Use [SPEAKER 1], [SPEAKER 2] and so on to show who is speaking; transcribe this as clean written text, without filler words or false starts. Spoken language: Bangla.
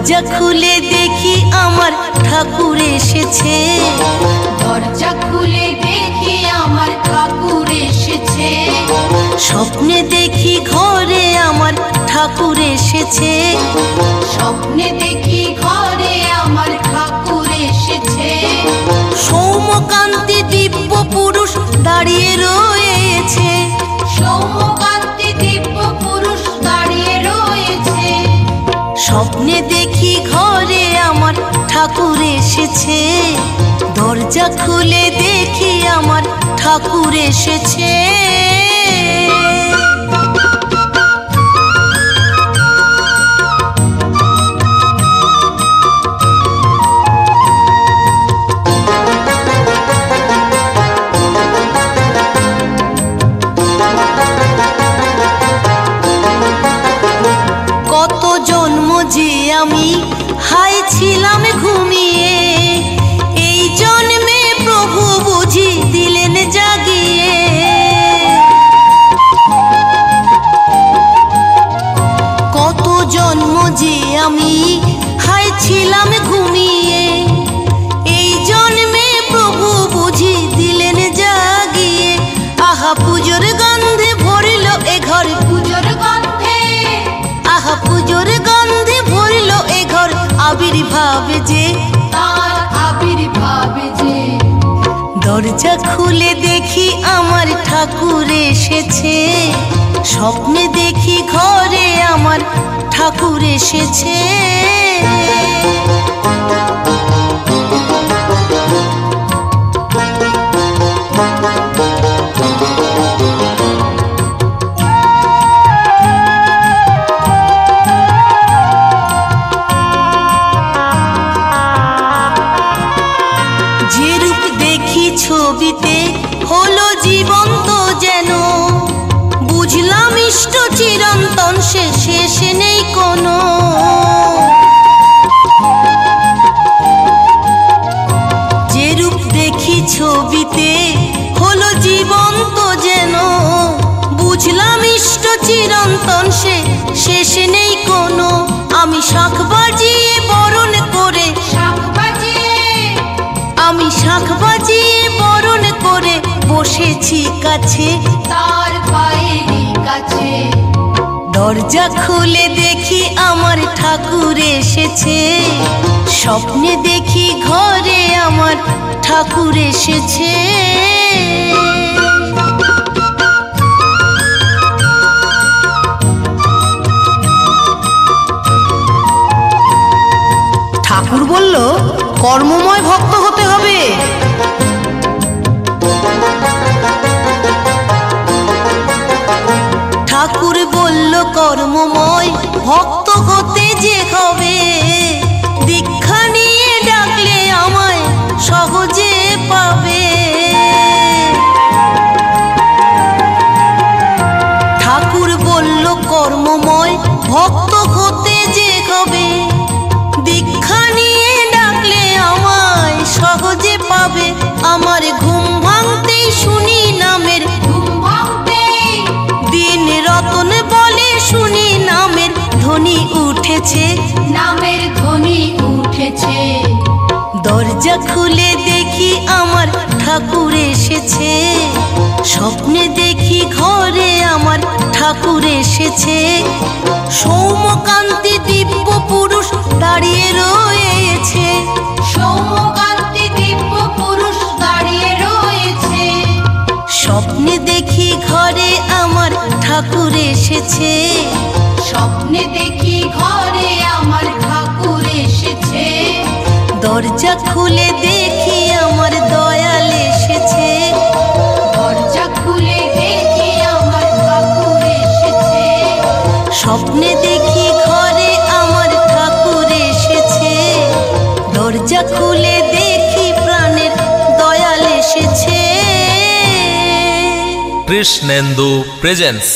[SPEAKER 1] দরজা খুলে দেখি আমার ঠাকুর এসেছে,
[SPEAKER 2] দরজা খুলে দেখি আমার ঠাকুর এসেছে।
[SPEAKER 1] স্বপ্নে দেখি ঘরে আমার ঠাকুর এসেছে,
[SPEAKER 2] স্বপ্নে দেখি ঘরে আমার ঠাকুর এসেছে।
[SPEAKER 1] সৌম্যকান্তি দিব্য পুরুষ দাঁড়িয়ে রয়েছে,
[SPEAKER 2] সৌম্যকান্তি দিব্য পুরুষ দাঁড়িয়ে রয়েছে।
[SPEAKER 1] স্বপ্নে দেখি ঘরে আমার ঠাকুর এসেছে, দরজা খুলে দেখি আমার ঠাকুর এসেছে। কত জন্ম যে আমি হাই ছিলাম ঘুমিয়ে, এই জন্মে প্রভু বুঝি দিলেন জাগিয়ে। কত জন্ম যে আমি হাই ছিলাম ঘুমিয়ে, এই জন্মে প্রভু বুঝি দিলেন জাগিয়ে। আহা পুজোর গন্ধে ভরিল এ ঘর,
[SPEAKER 2] পুজোর গন্ধে,
[SPEAKER 1] আহা পুজোর গন্ধে ভরিল এ ঘর, আবির্ভাব যে
[SPEAKER 2] তার আবির্ভাব যে।
[SPEAKER 1] দরজা খুলে দেখি আমার ঠাকুর এসেছে, স্বপ্নে দেখি ঘরে আমার ঠাকুর এসেছে। যে রূপ দেখি ছবিতে হলো জীবন্ত যেন, বুঝলাম ইষ্ট চিরন্তন সে শেষ নেই কোনো। যে রূপ দেখি ছবিতে হলো জীবন্ত যেন, বুঝলাম ইষ্ট চিরন্তন সে শেষ নেই কোনো। আমি শাঁখ বাজিয়ে বরণ করে,
[SPEAKER 2] শাঁখ বাজিয়ে,
[SPEAKER 1] আমি শাঁখ বাজিয়ে বরণ করে বসেছি কাছে,
[SPEAKER 2] তার পায়েরই কাছে।
[SPEAKER 1] দরজা খুলে দেখি আমার ঠাকুর এসেছে, স্বপ্নে দেখি ঘরে আমার ঠাকুর এসেছে। ঠাকুর বলল কর্মময় ভক্ত হতে হবে। ঠাকুর বলল কর্মময় ভক্ত হতে যে হবে, দীক্ষা নিয়ে ডাকলে আমায় সহজে পাবে। ঠাকুর বলল কর্মময় ভক্ত হতে যে হবে, দীক্ষা নিয়ে ডাকলে আমায় সহজে পাবে। আমার ঘুম ভাঙতেই শুনি নামের,
[SPEAKER 2] ঘুম ভাঙতেই
[SPEAKER 1] দিন রতন বলে শুনি নামের ধ্বনি উঠেছে,
[SPEAKER 2] নামের ধ্বনি উঠেছে।
[SPEAKER 1] দরজা খুলে দেখি আমার ঠাকুর এসেছে, স্বপ্নে দেখি ঘরে আমার ঠাকুর এসেছে। সৌম্যকান্তি দিব্য পুরুষ দাঁড়িয়ে রয়েছে,
[SPEAKER 2] সৌম্যকান্তি দিব্য পুরুষ দাঁড়িয়ে রয়েছে।
[SPEAKER 1] স্বপ্নে দেখি ঘরে আমার ঠাকুর এসেছে,
[SPEAKER 2] স্বপ্নে দেখি ঘরে আমার ঠাকুর এসেছে।
[SPEAKER 1] দরজা খুলে দেখি আমার দয়াল এসেছে,
[SPEAKER 2] দরজা খুলে দেখি আমার ঠাকুর এসেছে।
[SPEAKER 1] স্বপ্নে দেখি ঘরে আমার ঠাকুর এসেছে, দরজা খুলে দেখি প্রাণের দয়াল এসেছে।
[SPEAKER 3] কৃষ্ণেন্দু প্রেজেন্স।